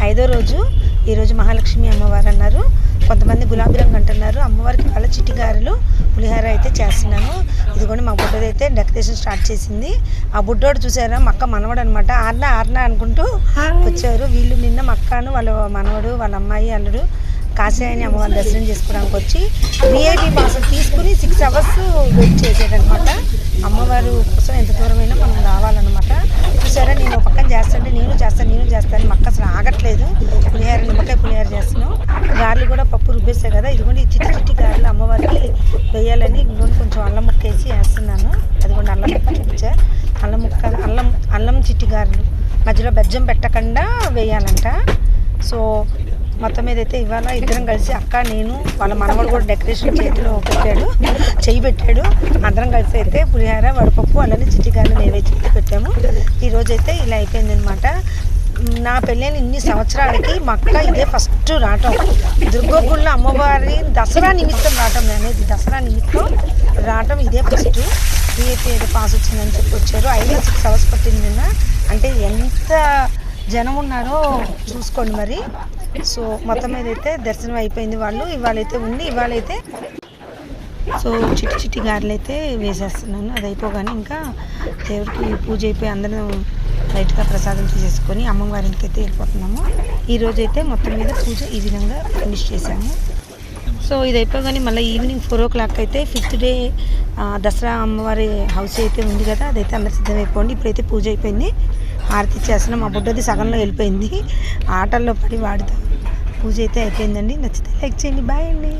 5వ రోజు. ఈరోజు మహాలక్ష్మి అమ్మవారు అన్నారు, కొంతమంది గులాబీ రంగు అంటున్నారు. అమ్మవారికి వాళ్ళ చిట్టిగారెలు పులిహార అయితే చేస్తున్నాను. ఇదిగోండి మా బుడ్డది అయితే డెకరేషన్ స్టార్ట్ చేసింది. ఆ బుడ్డోడు చూసారా, మక్క మనవడు అనమాట. ఆర్నా అనుకుంటూ వచ్చారు వీళ్ళు. నిన్న మక్కను వాళ్ళ మనవడు, వాళ్ళ అమ్మాయి, అల్లుడు కాశీయాని అమ్మవారిని దర్శనం చేసుకోవడానికి వచ్చి విఐపి పాస్ తీసుకుని 6 అవర్స్ వెయిట్ చేసేదనమాట. అమ్మవారు కోసం ఎంత దూరమైనా మనం రావాలన్నమాట. చూసారా, నేను పక్కన చేస్తాను, నేను చేస్తాను. మక్క అసలు ఆగట్లేదు. పులిహార, నిమ్మకాయ పులిహార చేస్తున్నాం. గారెలు కూడా పప్పు రుబ్బేసాయి కదా, ఇదిగోండి చిట్టి గారెలు అమ్మవారికి వేయాలని ఇంకోటి కొంచెం అల్లం ముక్క వేసి వేస్తున్నాను. అదిగోండి అల్లం ముక్క చూపించా. అల్లం చిట్టి గారెలు మధ్యలో బెజ్జం పెట్టకుండా వేయాలంట. సో మొత్తం మీద అయితే ఇవాళ ఇద్దరం కలిసి, అక్క, నేను, వాళ్ళ మనవడు కూడా డెకరేషన్ చేతిలో పెట్టాడు. అందరం కలిసి అయితే పులిహార, వడపప్పు, అలానే చిట్టిగారెలు నైవేద్యం పెట్టాము. ఈరోజైతే ఇలా అయిపోయిందనమాట. నా పెళ్ళైన ఇన్ని సంవత్సరాలకి మా అక్క ఇదే ఫస్ట్ రావటం. దుర్గోగుళ్ళ అమ్మవారి దసరా నిమిత్తం రావటం అనేది, దసరా నిమిత్తం రావటం ఇదే ఫస్ట్. విఐపి ఏదో పాస్ వచ్చిందని చెప్పి వచ్చారు. 6 అవర్స్ పట్టింది నిన్న. అంటే ఎంత జనం ఉన్నారో చూసుకోండి మరి. సో మొత్తం మీద అయితే దర్శనం అయిపోయింది. వాళ్ళు ఇవాళైతే సో చిట్టి గారెలు అయితే వేసేస్తున్నాను. అది అయిపోగానే ఇంకా దేవుడికి పూజ అయిపోయి అందరం లైట్గా ప్రసాదం చేసేసుకొని అమ్మవారి ఇంటికి అయితే వెళ్ళిపోతున్నాము. ఈరోజైతే మొత్తం మీద పూజ ఈ విధంగా ఫినిష్ చేశాము. సో ఇది అయిపోగానే మళ్ళీ ఈవినింగ్ 4 o'clock అయితే 5th డే దసరా అమ్మవారి హౌస్ అయితే ఉంది కదా, అదైతే అందరు సిద్ధమైపోండి. ఇప్పుడైతే పూజ అయిపోయింది. హారతి ఇచ్చేస్తున్నాం. మా బుడ్డది సగంలో వెళ్ళిపోయింది, ఆటల్లో పడి వాడుతూ. పూజ అయితే అయిపోయిందండి. నచ్చితే లైక్ చేయండి. బాయ్ అండి.